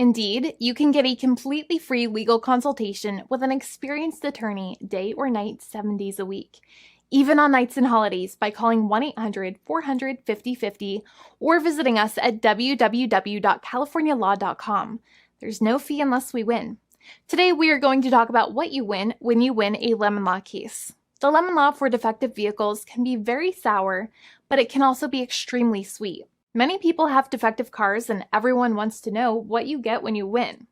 Indeed, you can get a completely free legal consultation with an experienced attorney day or night, 7 days a week, even on nights and holidays by calling 1-800-400-5050 or visiting us at www.californialaw.com. There's no fee unless we win. Today, we are going to talk about what you win when you win a lemon law case. The lemon law for defective vehicles can be very sour, but it can also be extremely sweet. Many people have defective cars, and everyone wants to know what you get when you win.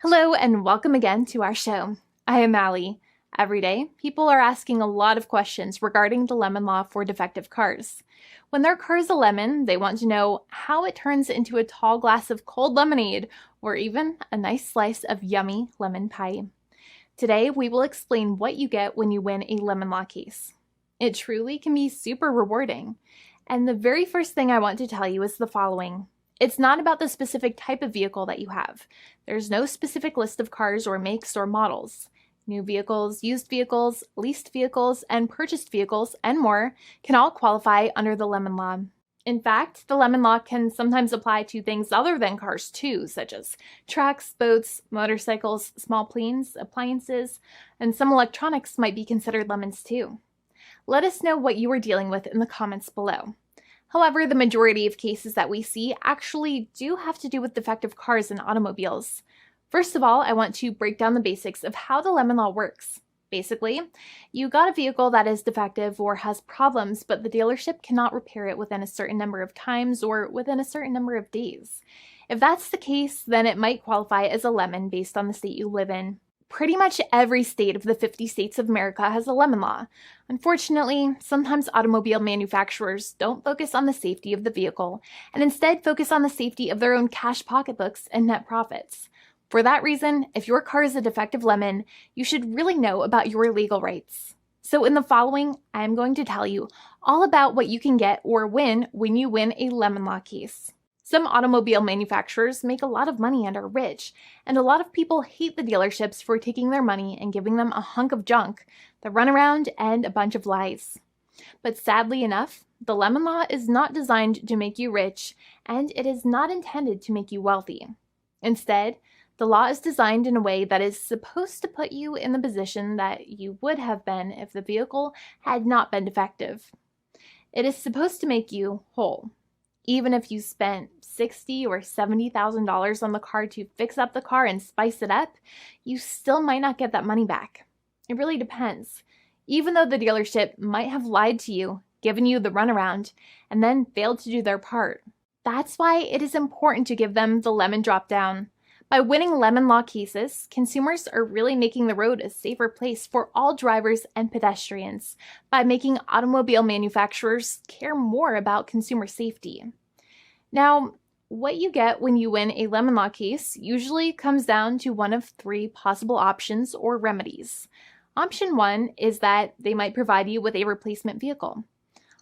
Hello, and welcome again to our show. I am Allie. Every day, people are asking a lot of questions regarding the lemon law for defective cars. When their car is a lemon, they want to know how it turns into a tall glass of cold lemonade, or even a nice slice of yummy lemon pie. Today, we will explain what you get when you win a lemon law case. It truly can be super rewarding. And the very first thing I want to tell you is the following. It's not about the specific type of vehicle that you have. There's no specific list of cars or makes or models. New vehicles, used vehicles, leased vehicles, and purchased vehicles, and more can all qualify under the lemon law. In fact, the lemon law can sometimes apply to things other than cars too, such as trucks, boats, motorcycles, small planes, appliances, and some electronics might be considered lemons too. Let us know what you are dealing with in the comments below. However, the majority of cases that we see actually do have to do with defective cars and automobiles. First of all, I want to break down the basics of how the lemon law works. Basically, you got a vehicle that is defective or has problems, but the dealership cannot repair it within a certain number of times or within a certain number of days. If that's the case, then it might qualify as a lemon based on the state you live in. Pretty much every state of the 50 states of America has a lemon law. Unfortunately, sometimes automobile manufacturers don't focus on the safety of the vehicle and instead focus on the safety of their own cash pocketbooks and net profits. For that reason, if your car is a defective lemon, you should really know about your legal rights. So in the following, I'm going to tell you all about what you can get or win when you win a lemon law case. Some automobile manufacturers make a lot of money and are rich, and a lot of people hate the dealerships for taking their money and giving them a hunk of junk, the runaround, and a bunch of lies. But sadly enough, the lemon law is not designed to make you rich, and it is not intended to make you wealthy. Instead, the law is designed in a way that is supposed to put you in the position that you would have been if the vehicle had not been defective. It is supposed to make you whole. Even if you spent $60,000 or $70,000 on the car to fix up the car and spice it up, you still might not get that money back. It really depends. Even though the dealership might have lied to you, given you the runaround, and then failed to do their part. That's why it is important to give them the lemon drop down. By winning lemon law cases, consumers are really making the road a safer place for all drivers and pedestrians by making automobile manufacturers care more about consumer safety. Now, what you get when you win a lemon law case usually comes down to one of three possible options or remedies. Option 1 is that they might provide you with a replacement vehicle.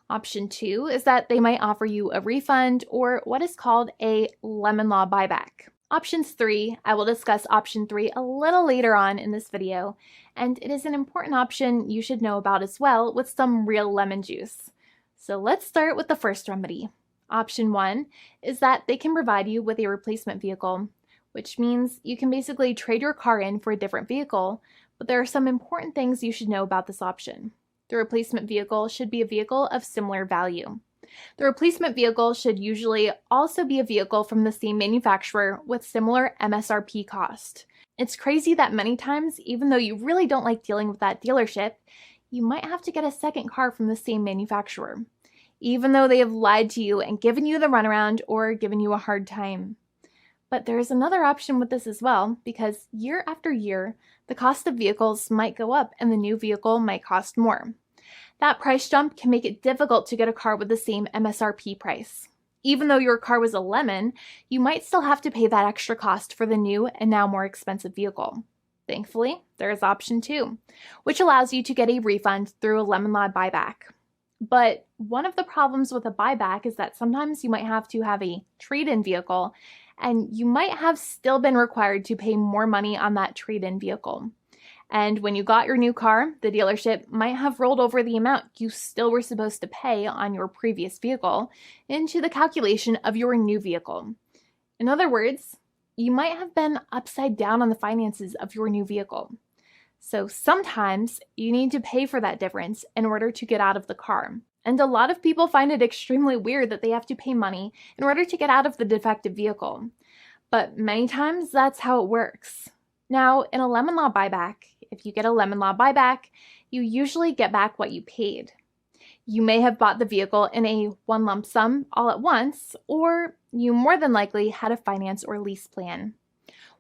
Option 2 is that they might offer you a refund or what is called a lemon law buyback. Options 3, I will discuss option 3 a little later on in this video, and it is an important option you should know about as well with some real lemon juice. So let's start with the first remedy. Option 1 is that they can provide you with a replacement vehicle, which means you can basically trade your car in for a different vehicle, but there are some important things you should know about this option. The replacement vehicle should be a vehicle of similar value. The replacement vehicle should usually also be a vehicle from the same manufacturer with similar MSRP cost. It's crazy that many times, even though you really don't like dealing with that dealership, you might have to get a second car from the same manufacturer, even though they have lied to you and given you the runaround or given you a hard time. But there is another option with this as well, because year after year, the cost of vehicles might go up and the new vehicle might cost more. That price jump can make it difficult to get a car with the same MSRP price. Even though your car was a lemon, you might still have to pay that extra cost for the new and now more expensive vehicle. Thankfully, there is option 2, which allows you to get a refund through a lemon law buyback. But one of the problems with a buyback is that sometimes you might have to have a trade-in vehicle, and you might have still been required to pay more money on that trade-in vehicle. And when you got your new car, the dealership might have rolled over the amount you still were supposed to pay on your previous vehicle into the calculation of your new vehicle. In other words, you might have been upside down on the finances of your new vehicle. So sometimes you need to pay for that difference in order to get out of the car. And a lot of people find it extremely weird that they have to pay money in order to get out of the defective vehicle. But many times that's how it works. Now, in a lemon law buyback, if you get a lemon law buyback, you usually get back what you paid. You may have bought the vehicle in a one lump sum all at once, or you more than likely had a finance or lease plan.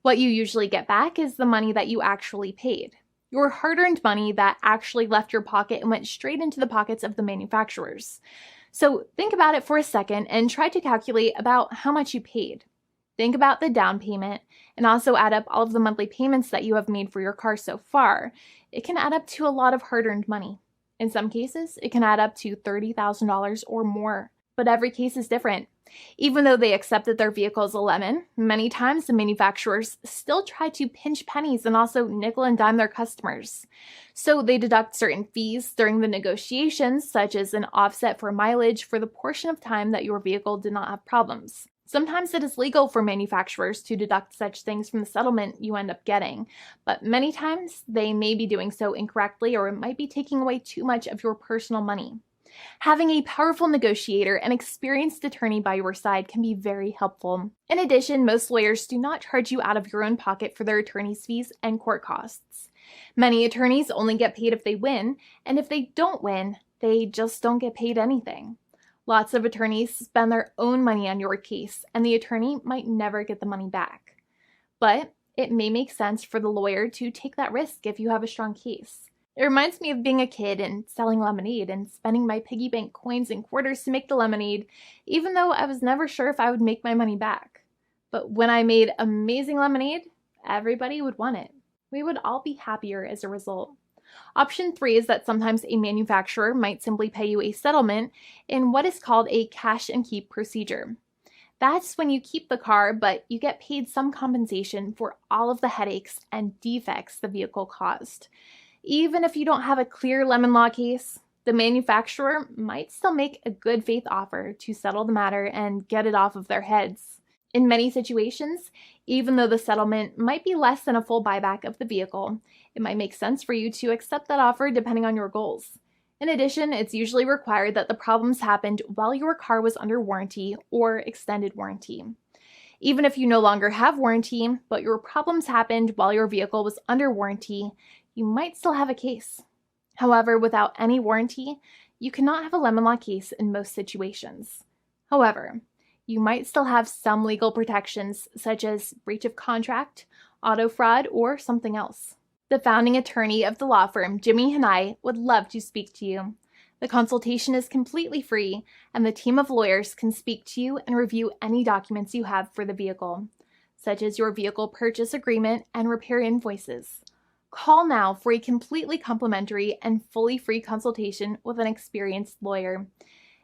What you usually get back is the money that you actually paid. Your hard-earned money that actually left your pocket and went straight into the pockets of the manufacturers. So think about it for a second and try to calculate about how much you paid. Think about the down payment and also add up all of the monthly payments that you have made for your car so far. It can add up to a lot of hard-earned money. In some cases, it can add up to $30,000 or more, but every case is different. Even though they accept that their vehicle is a lemon, many times the manufacturers still try to pinch pennies and also nickel and dime their customers. So they deduct certain fees during the negotiations, such as an offset for mileage for the portion of time that your vehicle did not have problems. Sometimes it is legal for manufacturers to deduct such things from the settlement you end up getting, but many times they may be doing so incorrectly or it might be taking away too much of your personal money. Having a powerful negotiator and experienced attorney by your side can be very helpful. In addition, most lawyers do not charge you out of your own pocket for their attorney's fees and court costs. Many attorneys only get paid if they win, and if they don't win, they just don't get paid anything. Lots of attorneys spend their own money on your case, and the attorney might never get the money back. But it may make sense for the lawyer to take that risk if you have a strong case. It reminds me of being a kid and selling lemonade and spending my piggy bank coins and quarters to make the lemonade, even though I was never sure if I would make my money back. But when I made amazing lemonade, everybody would want it. We would all be happier as a result. Option 3 is that sometimes a manufacturer might simply pay you a settlement in what is called a cash and keep procedure. That's when you keep the car, but you get paid some compensation for all of the headaches and defects the vehicle caused. Even if you don't have a clear lemon law case, the manufacturer might still make a good faith offer to settle the matter and get it off of their heads. In many situations, even though the settlement might be less than a full buyback of the vehicle, it might make sense for you to accept that offer depending on your goals. In addition, it's usually required that the problems happened while your car was under warranty or extended warranty. Even if you no longer have warranty, but your problems happened while your vehicle was under warranty, you might still have a case. However, without any warranty, you cannot have a lemon law case in most situations. However, you might still have some legal protections such as breach of contract, auto fraud, or something else. The founding attorney of the law firm, Jimmy and I, would love to speak to you. The consultation is completely free, and the team of lawyers can speak to you and review any documents you have for the vehicle, such as your vehicle purchase agreement and repair invoices. Call now for a completely complimentary and fully free consultation with an experienced lawyer.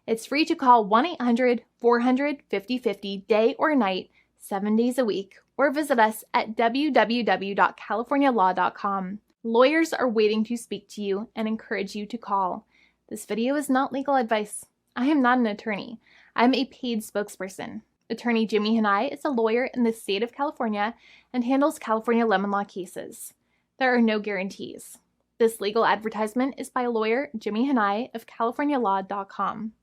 It's free to call 1-800-400-5050 day or night, 7 days a week, or visit us at www.californialaw.com. Lawyers are waiting to speak to you and encourage you to call. This video is not legal advice. I am not an attorney. I'm a paid spokesperson. Attorney Jimmy Hanai is a lawyer in the state of California and handles California lemon law cases. There are no guarantees. This legal advertisement is by lawyer Jimmy Hanai of CaliforniaLaw.com.